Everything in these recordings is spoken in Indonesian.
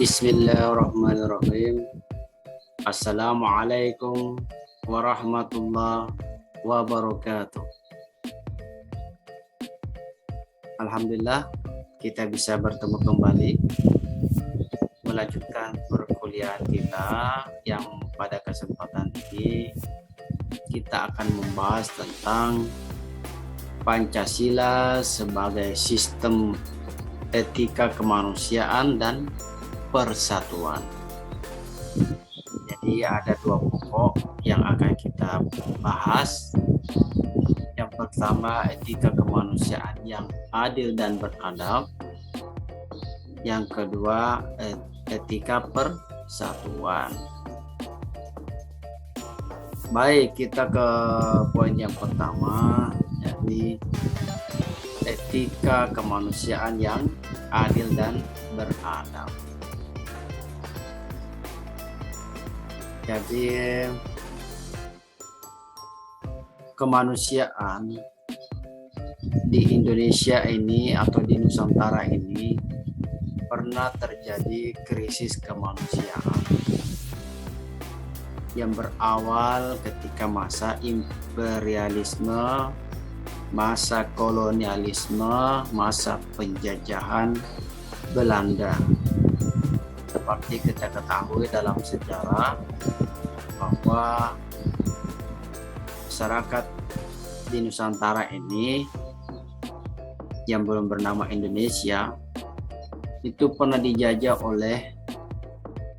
Bismillahirrahmanirrahim. Assalamualaikum warahmatullahi wabarakatuh. Alhamdulillah kita bisa bertemu kembali melanjutkan perkuliahan kita yang pada kesempatan ini kita akan membahas tentang Pancasila sebagai sistem etika kemanusiaan dan persatuan. Jadi ada dua pokok yang akan kita bahas. Yang pertama, etika kemanusiaan yang adil dan beradab. Yang kedua, etika persatuan. Baik, kita ke poin yang pertama, yakni etika kemanusiaan yang adil dan beradab. Jadi kemanusiaan di Indonesia ini atau di Nusantara ini pernah terjadi krisis kemanusiaan yang berawal ketika masa imperialisme, masa kolonialisme, masa penjajahan Belanda. Seperti kita ketahui dalam sejarah bahwa masyarakat di Nusantara ini yang belum bernama Indonesia itu pernah dijajah oleh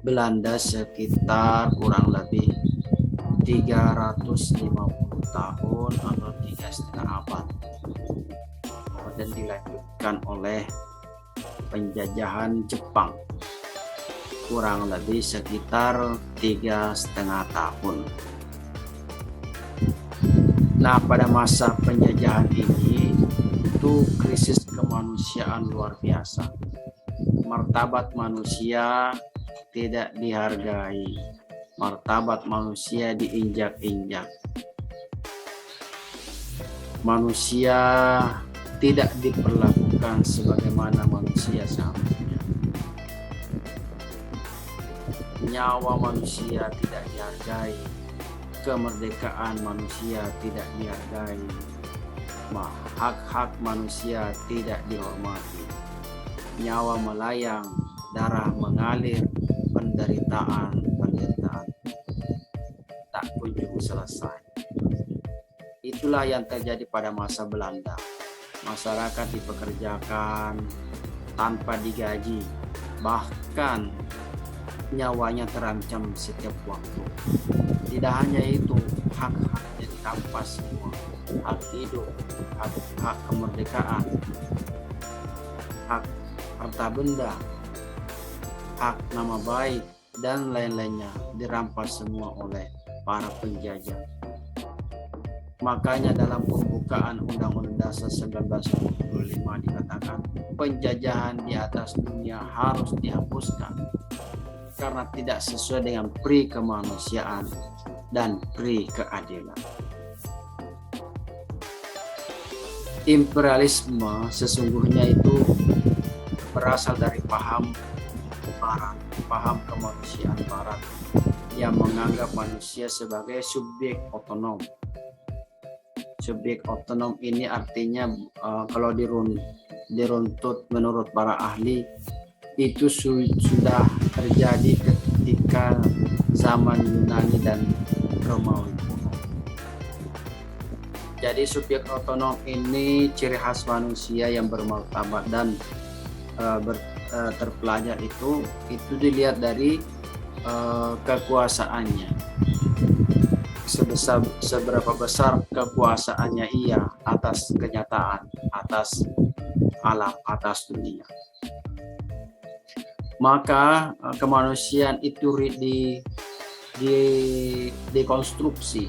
Belanda sekitar kurang lebih 350 tahun atau 3,5 abad, dan dilanjutkan oleh penjajahan Jepang kurang lebih sekitar 3,5 tahun. Nah, pada masa penjajahan ini itu krisis kemanusiaan luar biasa. Martabat manusia tidak dihargai, martabat manusia diinjak-injak, manusia tidak diperlakukan sebagaimana manusia seharusnya. Nyawa manusia tidak dihargai, kemerdekaan manusia tidak dihargai, hak-hak manusia tidak dihormati, nyawa melayang, darah mengalir, penderitaan tak kunjung selesai. Itulah yang terjadi pada masa Belanda. Masyarakat dipekerjakan tanpa digaji, bahkan nyawanya terancam setiap waktu. Tidak hanya itu, hak-haknya dirampas semua. Hak hidup, hak kemerdekaan, hak harta benda, hak nama baik, dan lain-lainnya dirampas semua oleh para penjajah. Makanya dalam pembukaan Undang-Undang Dasar 1945 dikatakan penjajahan di atas dunia harus dihapuskan karena tidak sesuai dengan pri kemanusiaan dan pri keadilan. Imperialisme sesungguhnya itu berasal dari paham Barat, paham kemanusiaan Barat yang menganggap manusia sebagai subjek otonom. Subjek otonom ini artinya kalau diruntut menurut para ahli itu sudah terjadi ketika zaman Yunani dan Romawi. Jadi subjek otonom ini ciri khas manusia yang bermartabat dan terpelajar itu dilihat dari kekuasaannya. Seberapa besar kekuasaannya ia atas kenyataan, atas alam, atas dunia. Maka kemanusiaan itu dikonstruksi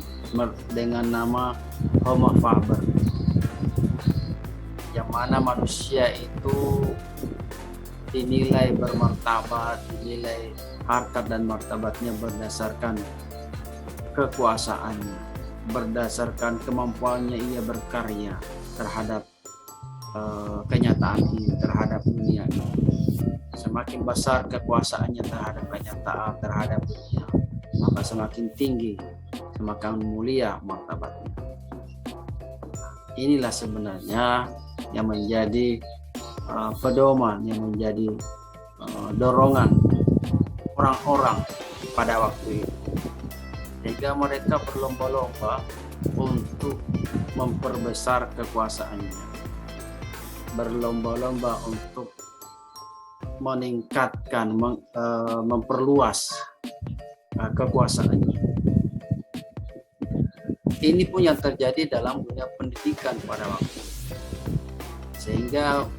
dengan nama Homo Faber, yang mana manusia itu dinilai bermartabat, dinilai harkat dan martabatnya berdasarkan kekuasaannya, berdasarkan kemampuannya ia berkarya terhadap kenyataan ini, terhadap dunia ini. semakin besar kekuasaannya terhadap kenyataan, terhadap dunia, maka semakin tinggi, semakin mulia martabatnya. Inilah sebenarnya yang menjadi pedoman, yang menjadi dorongan orang-orang pada waktu itu, sehingga mereka berlomba-lomba untuk memperbesar kekuasaannya, berlomba-lomba untuk meningkatkan, memperluas kekuasaannya. Ini pun yang terjadi dalam dunia pendidikan pada waktu itu, sehingga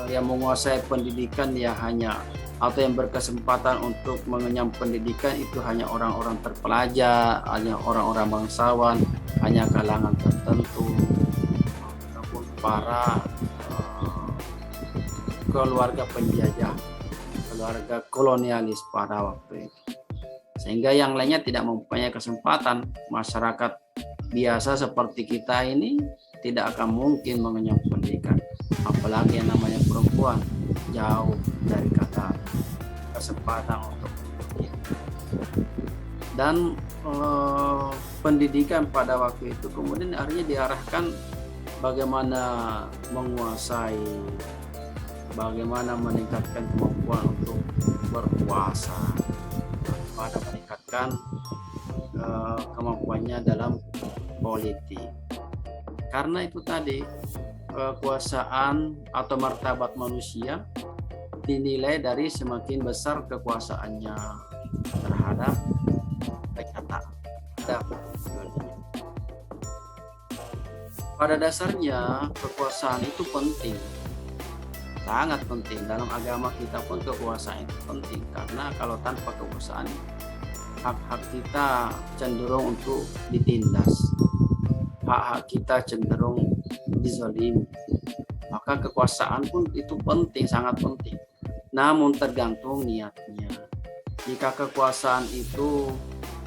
yang menguasai pendidikan ya hanya, atau yang berkesempatan untuk mengenyam pendidikan itu hanya orang-orang terpelajar, hanya orang-orang bangsawan, hanya kalangan tertentu, ataupun para keluarga penjajah, keluarga kolonialis pada waktu itu. Sehingga yang lainnya tidak mempunyai kesempatan. Masyarakat biasa seperti kita ini tidak akan mungkin mengenyam pendidikan, apalagi yang namanya perempuan, jauh dari kata kesempatan untuk pendidikan. Dan pendidikan pada waktu itu kemudian akhirnya diarahkan bagaimana menguasai, bagaimana meningkatkan kemampuan untuk berkuasa, pada meningkatkan kemampuannya dalam politik. Karena itu tadi, kekuasaan atau martabat manusia dinilai dari semakin besar kekuasaannya terhadap kenyataan. Pada dasarnya kekuasaan itu penting, sangat penting. Dalam agama kita pun kekuasaan itu penting, karena kalau tanpa kekuasaan, hak-hak kita cenderung untuk ditindas, hak-hak kita cenderung dizalimi. Maka kekuasaan pun itu penting, sangat penting. Namun tergantung niatnya. Jika kekuasaan itu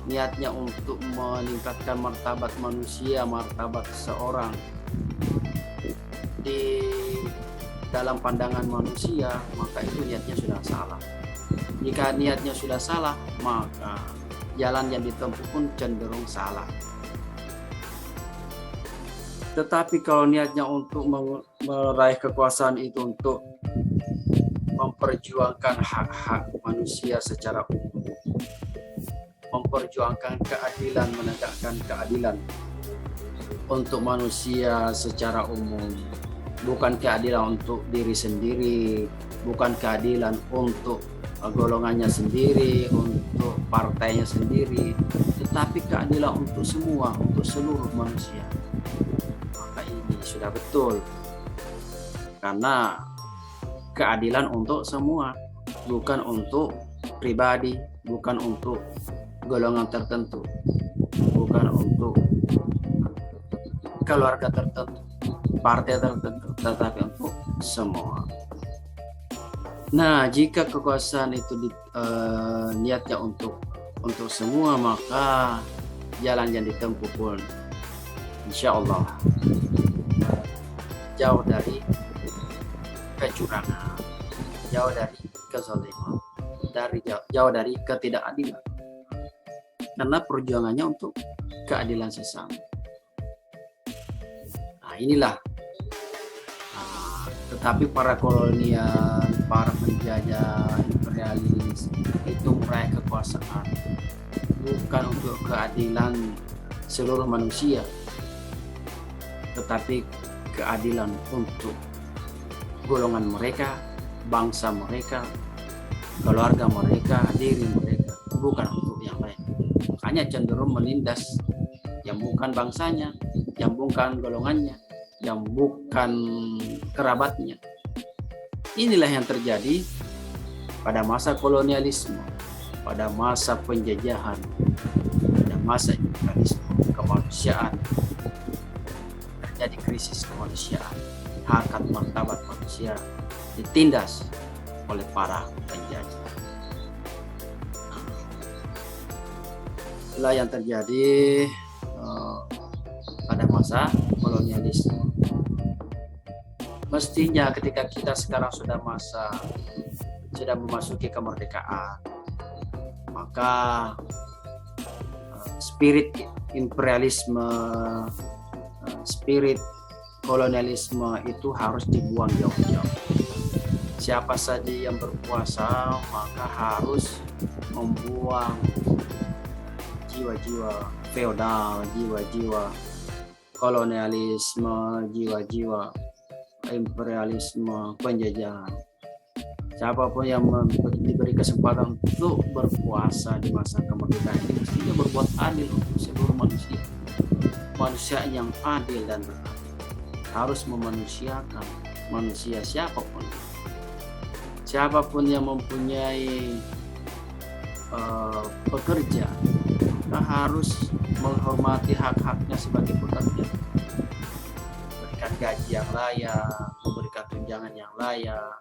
niatnya untuk meningkatkan martabat manusia, martabat seseorang di dalam pandangan manusia, maka itu niatnya sudah salah. Jika niatnya sudah salah, maka jalan yang ditempuh pun cenderung salah. Tetapi kalau niatnya untuk meraih kekuasaan itu untuk memperjuangkan hak-hak manusia secara umum, memperjuangkan keadilan, menegakkan keadilan untuk manusia secara umum, bukan keadilan untuk diri sendiri, bukan keadilan untuk golongannya sendiri, untuk partainya sendiri, tetapi keadilan untuk semua, untuk seluruh manusia. Maka ini sudah betul, karena keadilan untuk semua, bukan untuk pribadi, bukan untuk golongan tertentu, bukan untuk keluarga tertentu, partai tertentu, tetapi untuk semua. Nah, jika kekuasaan itu niatnya untuk semua, maka jalan yang ditempuh pun insya Allah jauh dari kecurangan, jauh dari kezaliman, jauh dari ketidakadilan, karena perjuangannya untuk keadilan sesama. Nah, inilah. Tetapi para kolonial, para penjajah, imperialis itu meraih kekuasaan bukan untuk keadilan seluruh manusia, tetapi keadilan untuk golongan mereka, bangsa mereka, keluarga mereka, diri mereka, bukan untuk yang lain. Makanya cenderung menindas yang bukan bangsanya, yang bukan golongannya, yang bukan kerabatnya. Inilah yang terjadi pada masa kolonialisme, pada masa penjajahan, pada masa imperialisme kemanusiaan. Terjadi krisis kemanusiaan, harkat martabat manusia ditindas oleh para penjajah. Itulah yang terjadi pada masa kolonialisme. Mestinya ketika kita sekarang sudah masa sudah memasuki kemerdekaan, maka spirit imperialisme, spirit kolonialisme itu harus dibuang jauh-jauh. Siapa saja yang berkuasa maka harus membuang jiwa-jiwa feodal, jiwa-jiwa kolonialisme, jiwa-jiwa imperialisme, penjajahan. Siapapun yang diberi kesempatan untuk berkuasa di masa kemerdekaan ini mestinya berbuat adil untuk seluruh manusia. Manusia yang adil dan beradil, harus memanusiakan manusia siapapun. Siapapun yang mempunyai pekerja, maka harus menghormati hak-haknya sebagai pekerja. Memberikan gaji yang layak, memberikan tunjangan yang layak,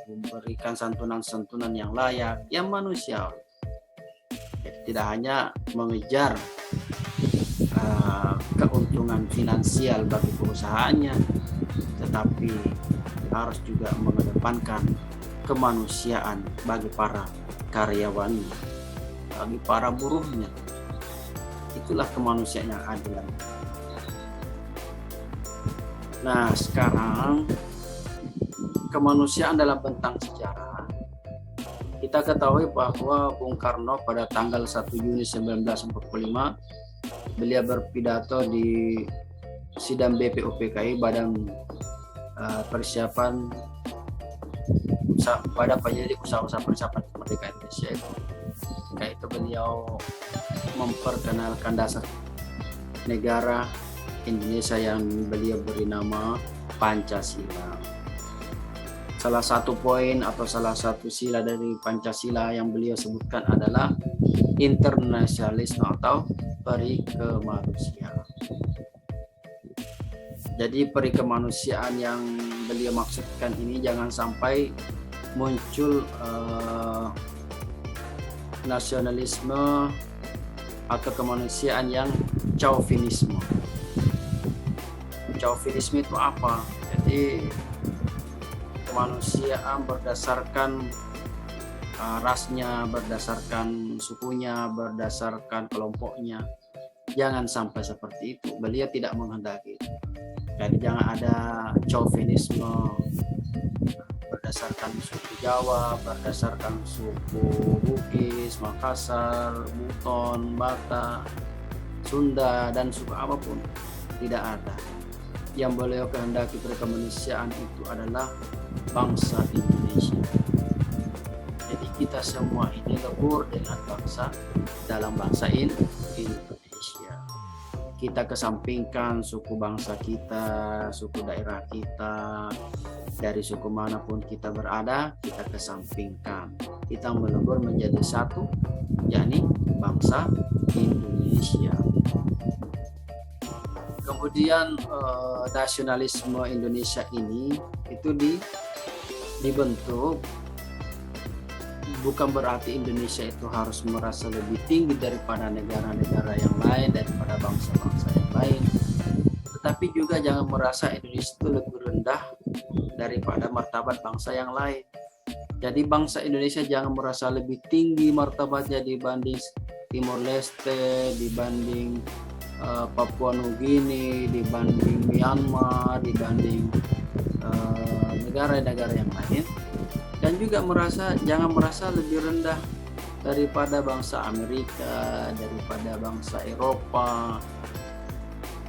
memberikan santunan-santunan yang layak, yang manusiawi. Tidak hanya mengejar keuntungan finansial bagi perusahaannya, tetapi harus juga mengedepankan kemanusiaan bagi para karyawannya, bagi para buruhnya. Itulah kemanusiaan yang adil. Nah, sekarang kemanusiaan dalam bentang sejarah. Kita ketahui bahwa Bung Karno pada tanggal 1 Juni 1945 beliau berpidato di sidang BPUPKI, Badan Persiapan pada penyelidik usaha-usaha persiapan kemerdekaan Indonesia itu. Yaitu beliau memperkenalkan dasar negara Indonesia yang beliau beri nama Pancasila. Salah satu poin atau salah satu sila dari Pancasila yang beliau sebutkan adalah internasionalisme atau peri kemanusiaan. Jadi peri kemanusiaan yang beliau maksudkan ini jangan sampai muncul nasionalisme atau kemanusiaan yang chauvinisme. Chauvinisme itu apa? Jadi kemanusiaan berdasarkan rasnya, berdasarkan sukunya, berdasarkan kelompoknya. Jangan sampai seperti itu. Beliau tidak menghendaki. Jadi jangan ada chauvinisme berdasarkan suku Jawa, berdasarkan suku Bugis, Makassar, Buton, Batak, Sunda, dan suku apapun. Tidak ada. Yang beliau kehendaki kemanusiaan itu adalah bangsa Indonesia. Jadi kita semua ini lebur dengan bangsa dalam bangsa Indonesia. Kita kesampingkan suku bangsa kita, suku daerah kita, dari suku manapun kita berada, kita kesampingkan. Kita melebur menjadi satu, yakni bangsa Indonesia. Kemudian nasionalisme Indonesia ini itu dibentuk bukan berarti Indonesia itu harus merasa lebih tinggi daripada negara-negara yang lain, daripada bangsa-bangsa yang lain, tetapi juga jangan merasa Indonesia itu lebih rendah daripada martabat bangsa yang lain. Jadi bangsa Indonesia jangan merasa lebih tinggi martabatnya dibanding Timor Leste, dibanding Papua Nugini, dibanding Myanmar, dibanding negara-negara yang lain, dan juga jangan merasa lebih rendah daripada bangsa Amerika, daripada bangsa Eropa,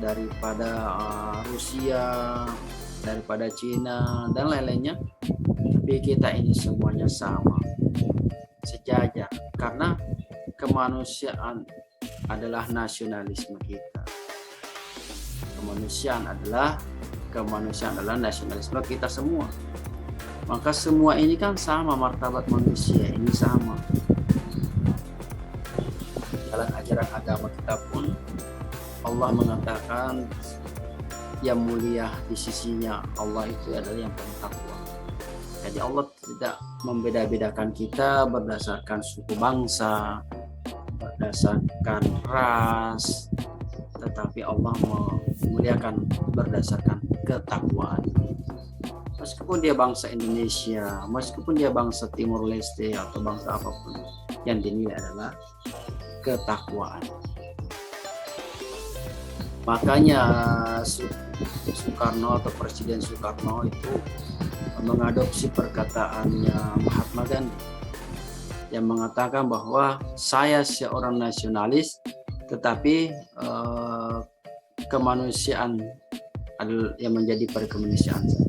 daripada Rusia, daripada Cina dan lain-lainnya. Tapi kita ini semuanya sama, sejajar, karena kemanusiaan adalah nasionalisme kita. Kemanusiaan adalah nasionalisme kita semua. Maka semua ini kan sama, martabat manusia ini sama. Dalam ajaran agama kita pun Allah mengatakan yang mulia di sisinya Allah itu adalah yang paling takwa. Jadi Allah tidak membeda-bedakan kita berdasarkan suku bangsa, berdasarkan ras, tetapi Allah memuliakan berdasarkan ketakwaan. meskipun dia bangsa Indonesia, meskipun dia bangsa Timur Leste atau bangsa apapun, yang dinilai adalah ketakwaan. Makanya Soekarno atau Presiden Soekarno itu mengadopsi perkataannya Mahatma Gandhi yang mengatakan bahwa saya seorang nasionalis, tetapi kemanusiaan adalah yang menjadi perkemanusiaan saya.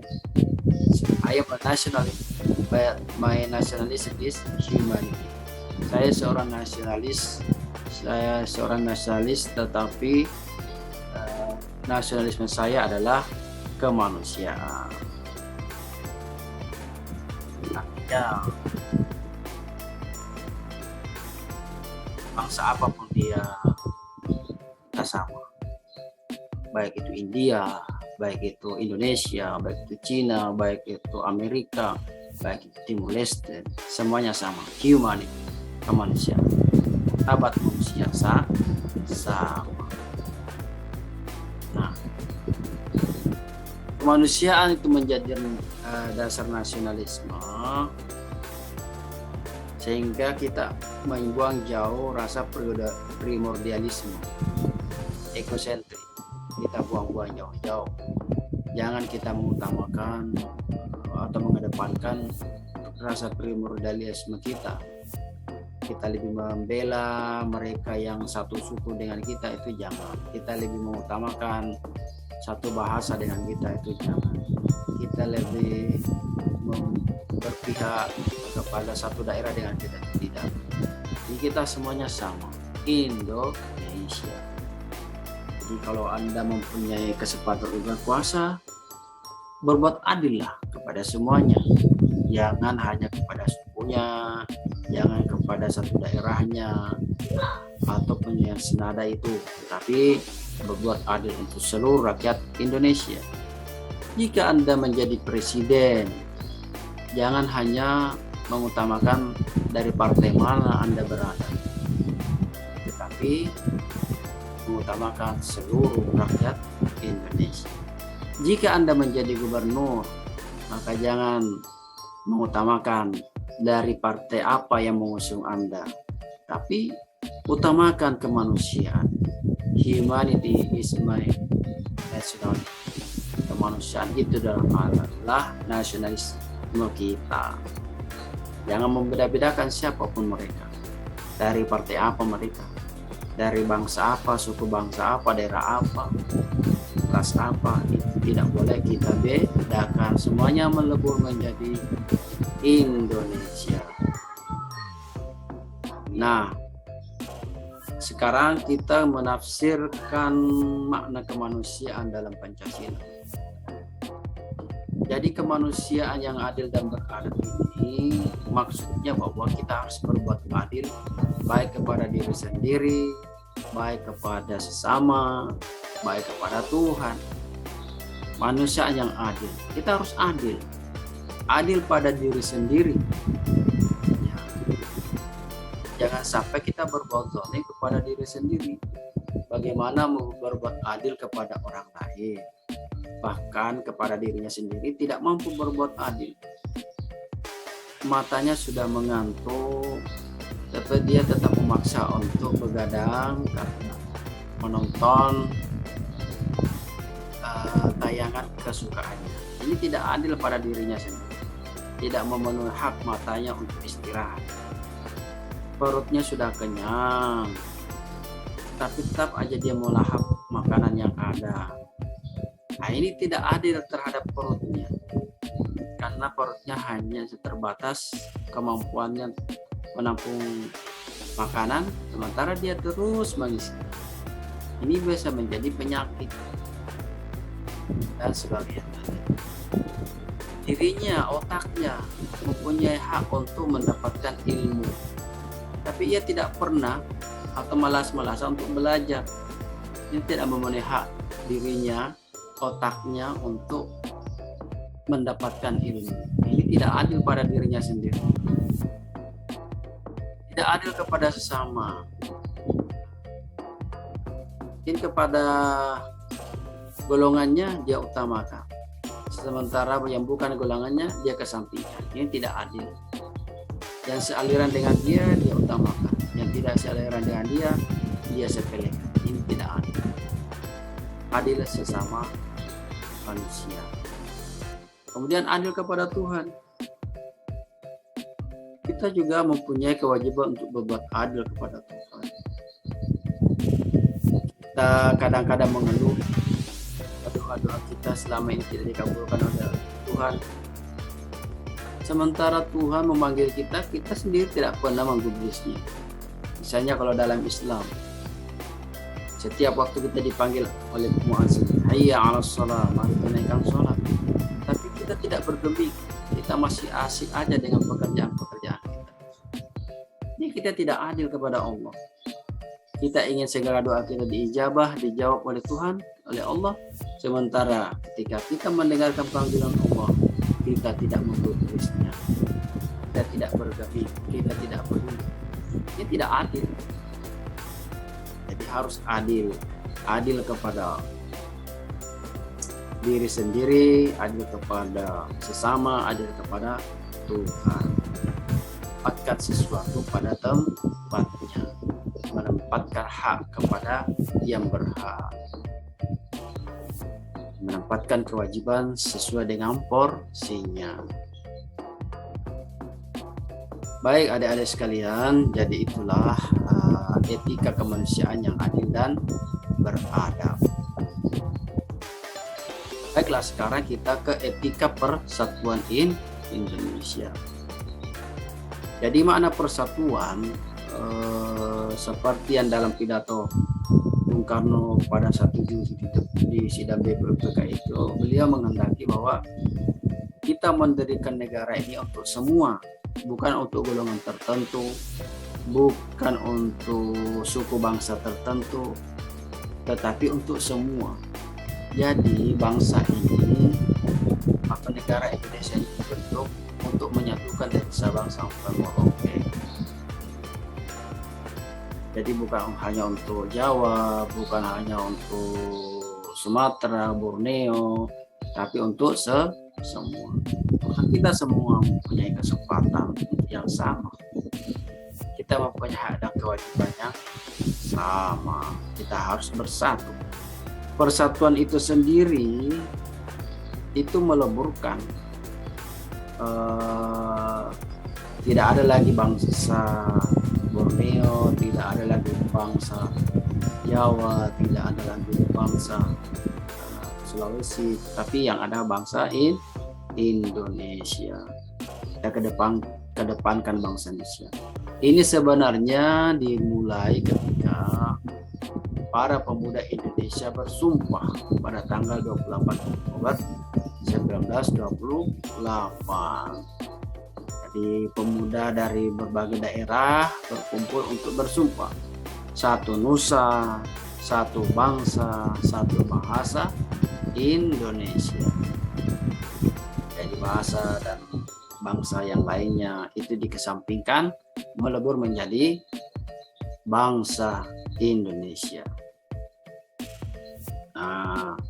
I am a nationalist, but my nationalism is humanity. Saya seorang nasionalis, tetapi nasionalisme saya adalah kemanusiaan. Artinya bangsa apapun dia kita sama, baik itu India, baik itu Indonesia, baik itu Cina, baik itu Amerika, baik itu Timur Leste, semuanya sama, humanity, kemanusiaan, abad manusia sama. Nah, kemanusiaan itu menjadi dasar nasionalisme, sehingga kita membuang jauh rasa primordialisme, ekosentrik. Kita buang-buang jauh-jauh. Jangan kita mengutamakan atau mengedepankan rasa primordialisme kita. Kita lebih membela mereka yang satu suku dengan kita, itu jangan. Kita lebih mengutamakan satu bahasa dengan kita, itu jangan. Kita lebih berpihak kepada satu daerah dengan kita, tidak. Jadi kita semuanya sama, Indonesia. Jadi kalau Anda mempunyai kesempatan berkuasa, berbuat adillah kepada semuanya. Jangan hanya kepada sukunya, jangan kepada satu daerahnya ataupun yang senada itu, tetapi berbuat adil untuk seluruh rakyat Indonesia. Jika Anda menjadi presiden, jangan hanya mengutamakan dari partai mana Anda berada, tetapi mengutamakan seluruh rakyat Indonesia. Jika Anda menjadi gubernur, maka jangan mengutamakan dari partai apa yang mengusung Anda, tapi utamakan kemanusiaan. Humanity is my nationality. Kemanusiaan itu adalah nasionalisme kita. Jangan membeda-bedakan siapapun mereka, dari partai apa mereka, dari bangsa apa, suku bangsa apa, daerah apa, ras apa, itu tidak boleh kita bedakan. Semuanya melebur menjadi Indonesia. Nah, sekarang kita menafsirkan makna kemanusiaan dalam Pancasila. Jadi kemanusiaan yang adil dan beradab ini maksudnya bahwa kita harus berbuat adil, baik kepada diri sendiri, baik kepada sesama, baik kepada Tuhan. Manusia yang adil, kita harus adil pada diri sendiri. Jangan sampai kita berbuat zalim kepada diri sendiri. Bagaimana berbuat adil kepada orang lain, bahkan kepada dirinya sendiri tidak mampu berbuat adil. Matanya sudah mengantuk, tapi dia tetap memaksa untuk begadang karena menonton tayangan kesukaannya. Ini tidak adil pada dirinya sendiri, tidak memenuhi hak matanya untuk istirahat. Perutnya sudah kenyang, tapi tetap aja dia mau lahap makanan yang ada. Nah, ini tidak adil terhadap perutnya, karena perutnya hanya terbatas kemampuannya menampung makanan, sementara dia terus mengisi. Ini bisa menjadi penyakit dan sebagainya. Dirinya, otaknya mempunyai hak untuk mendapatkan ilmu, tapi ia tidak pernah atau malas-malasan untuk belajar. Dia tidak memenuhi hak dirinya, otaknya untuk mendapatkan ilmu. Ini tidak adil pada dirinya sendiri, tidak adil kepada sesama. Mungkin kepada golongannya dia utamakan, sementara yang bukan golongannya dia kesampingkan. Ini tidak adil. Yang sealiran dengan dia utamakan, yang tidak sealiran dengan dia sepelekan. Ini tidak adil. Adil sesama manusia. Kemudian adil kepada Tuhan. Kita juga mempunyai kewajiban untuk berbuat adil kepada Tuhan. Kita kadang-kadang mengeluh, doa kita selama ini tidak dikabulkan oleh Tuhan. Sementara Tuhan memanggil kita, kita sendiri tidak pernah menggubrisnya. Misalnya kalau dalam Islam, setiap waktu kita dipanggil oleh muadzin, hayya 'alas shalah, mari tunaikan salat. Tapi kita tidak bergeming, kita masih asik aja dengan pekerjaan-pekerjaan kita. Ini kita tidak adil kepada Allah. Kita ingin segala doa kita dijawab oleh Tuhan, oleh Allah. Sementara ketika kita mendengarkan panggilan Allah, kita tidak menggubrisnya, kita tidak bergeming, kita tidak peduli. Ini tidak adil. Jadi harus adil kepada diri sendiri, adil kepada sesama, adil kepada Tuhan. Menempatkan sesuatu pada tempatnya, menempatkan hak kepada yang berhak, menempatkan kewajiban sesuai dengan porsinya. Baik adik-adik sekalian, jadi itulah etika kemanusiaan yang adil dan beradab. Baiklah, sekarang kita ke etika persatuan Indonesia. Jadi makna persatuan seperti yang dalam pidato Bung Karno pada 1 Juli di sidang BPUPK itu, beliau menghendaki bahwa kita mendirikan negara ini untuk semua, bukan untuk golongan tertentu, bukan untuk suku bangsa tertentu, tetapi untuk semua. Jadi bangsa ini atau negara Indonesia ini dibentuk untuk menyatukan bangsa Merauke. Jadi bukan hanya untuk Jawa, bukan hanya untuk Sumatera, Borneo, tapi untuk semua. Karena kita semua mempunyai kesempatan yang sama. Kita mempunyai hak dan kewajiban yang sama. Kita harus bersatu. Persatuan itu sendiri itu meleburkan. Tidak ada lagi bangsa Borneo, tidak ada lagi bangsa Jawa, tidak ada lagi bangsa Sulawesi, tapi yang ada bangsa Indonesia. Kita kedepankan bangsa Indonesia. Ini sebenarnya dimulai ketika para pemuda Indonesia bersumpah pada tanggal 28 Oktober 1928. Jadi pemuda dari berbagai daerah berkumpul untuk bersumpah, satu nusa, satu bangsa, satu bahasa Indonesia. Jadi bahasa dan bangsa yang lainnya itu dikesampingkan, melebur menjadi bangsa Indonesia. Nah,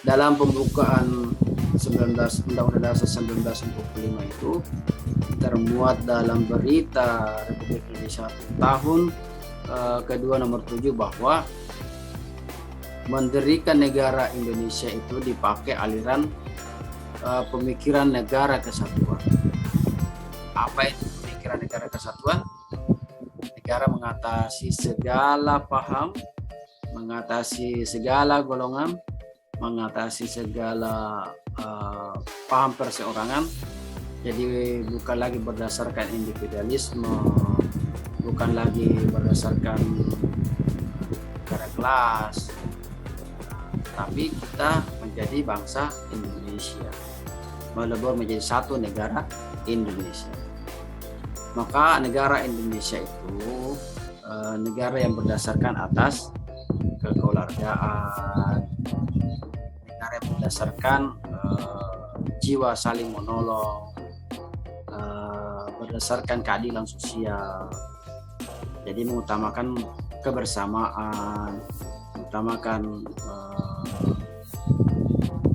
dalam pembukaan Undang-Undang Dasar 1945 itu termuat dalam berita Republik Indonesia tahun kedua nomor 7 bahwa mendirikan negara Indonesia itu dipakai aliran pemikiran negara kesatuan. Apa itu pemikiran negara kesatuan? Negara mengatasi segala paham, mengatasi segala golongan, mengatasi segala paham perseorangan. Jadi bukan lagi berdasarkan individualisme, bukan lagi berdasarkan negara kelas, tapi kita menjadi bangsa Indonesia, melebur menjadi satu negara Indonesia. Maka negara Indonesia itu negara yang berdasarkan atas kekeluargaan, negara yang berdasarkan jiwa saling menolong, berdasarkan keadilan sosial. Jadi mengutamakan kebersamaan, mengutamakan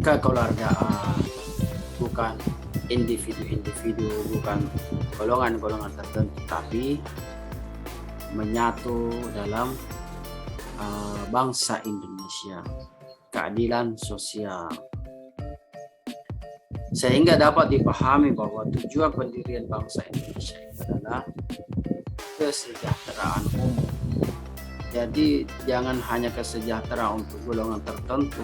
kekeluargaan, bukan individu-individu, bukan golongan-golongan tertentu, tapi menyatu dalam bangsa Indonesia, keadilan sosial. Sehingga dapat dipahami bahwa tujuan pendirian bangsa Indonesia itu adalah kesejahteraan umum. Jadi jangan hanya kesejahteraan untuk golongan tertentu,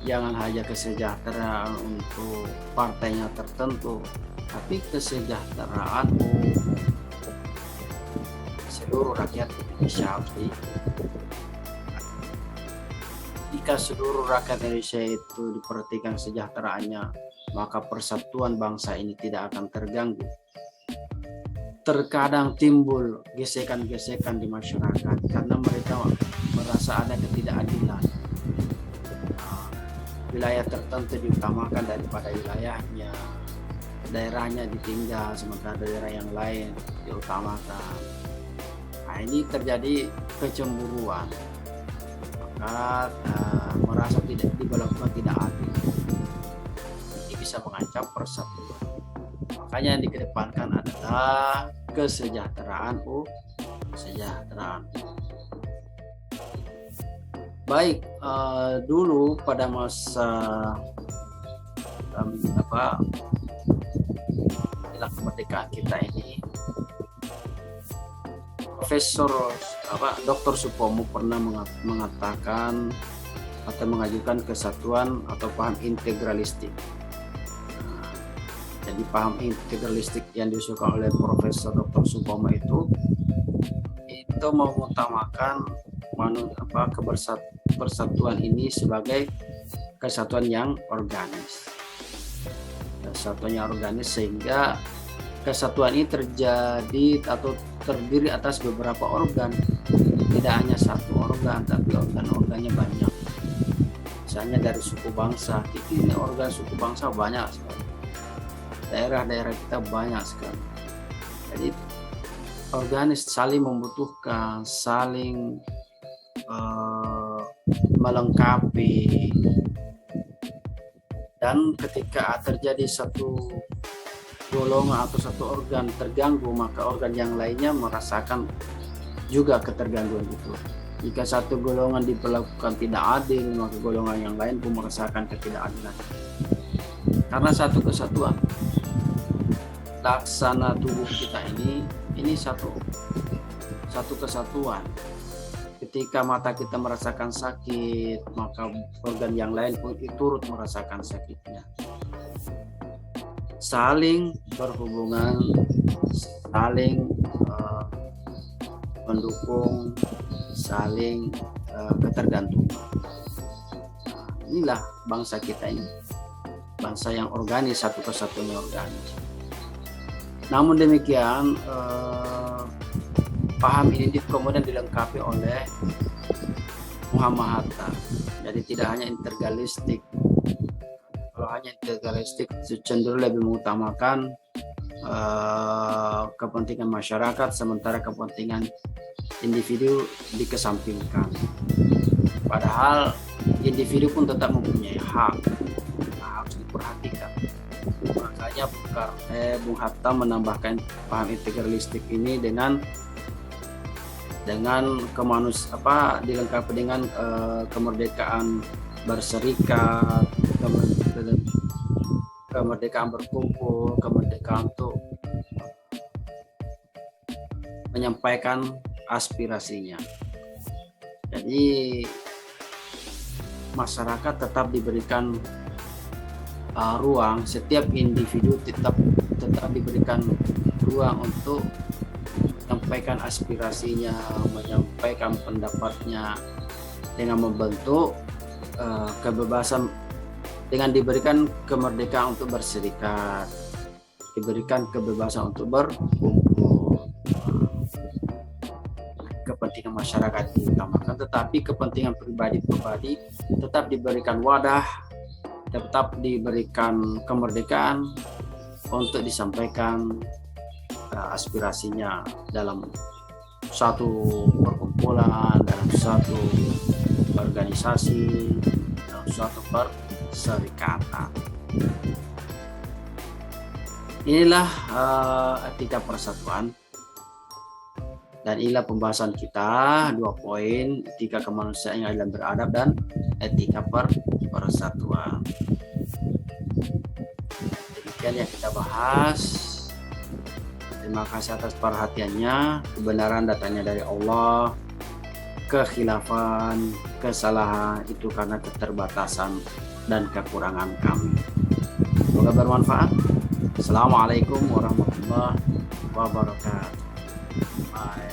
jangan hanya kesejahteraan untuk partainya tertentu, tapi kesejahteraan umum seluruh rakyat Indonesia harus jika seluruh rakyat Indonesia itu diperhatikan kesejahteraannya, maka persatuan bangsa ini tidak akan terganggu. Terkadang timbul gesekan-gesekan di masyarakat karena mereka merasa ada ketidakadilan. Wilayah tertentu diutamakan daripada wilayahnya, daerahnya ditinggal sementara daerah yang lain diutamakan. Nah, ini terjadi kecemburuan, maka merasa tidak diberlakukan tidak adil. Ini bisa mengancam persatuan. Makanya yang dikedepankan adalah kesejahteraan kesejahteraan. Baik, dulu pada masa kemerdekaan kita ini, Profesor Dr. Supomo pernah mengatakan atau mengajukan kesatuan atau paham integralistik. Jadi paham integralistik yang disukai oleh Profesor Dr. Supomo itu mengutamakan persatuan ini sebagai kesatuan yang organis. Kesatuan yang organis sehingga kesatuan ini terjadi atau terdiri atas beberapa organ, tidak hanya satu organ tapi organ-organnya banyak. Misalnya dari suku bangsa, ini organ suku bangsa banyak sekali. Daerah-daerah kita banyak sekali. Jadi organis, saling membutuhkan, saling melengkapi. Dan ketika terjadi satu golongan atau satu organ terganggu, maka organ yang lainnya merasakan juga ketergangguan itu. Jika satu golongan diperlakukan tidak adil, maka golongan yang lain pun merasakan ketidakadilan. Karena satu kesatuan. Laksana tubuh kita ini satu kesatuan. Ketika mata kita merasakan sakit, maka organ yang lain pun turut merasakan sakitnya. Saling berhubungan, saling mendukung, saling ketergantungan. Inilah bangsa kita ini, bangsa yang organis, satu kesatuannya organis. Namun demikian, paham ini kemudian dilengkapi oleh Muhammad Hatta. Jadi tidak hanya integralistik. Kalau hanya integralistik cenderung lebih mengutamakan kepentingan masyarakat, sementara kepentingan individu dikesampingkan. Padahal individu pun tetap mempunyai hak, harus diperhatikan. Makanya Bung Hatta menambahkan paham integralistik ini dengan dilengkapi dengan kemerdekaan berserikat, kemerdekaan berkumpul, kemerdekaan untuk menyampaikan aspirasinya. Jadi masyarakat tetap diberikan ruang, setiap individu tetap diberikan ruang untuk menyampaikan aspirasinya, menyampaikan pendapatnya dengan membentuk kebebasan, dengan diberikan kemerdekaan untuk berserikat, diberikan kebebasan untuk berkumpul. Kepentingan masyarakat diutamakan, tetapi kepentingan pribadi tetap diberikan wadah, tetap diberikan kemerdekaan untuk disampaikan aspirasinya dalam satu perkumpulan, dalam satu organisasi, dalam suatu Serikatan. Inilah etika persatuan, dan inilah pembahasan kita 2 poin, etika kemanusiaan yang adil dan beradab dan etika persatuan. Demikian yang kita bahas. Terima kasih atas perhatiannya. Kebenaran datangnya dari Allah, kekhilafan, kesalahan itu karena keterbatasan dan kekurangan kami. Semoga bermanfaat. Assalamualaikum warahmatullahi wabarakatuh. Bye.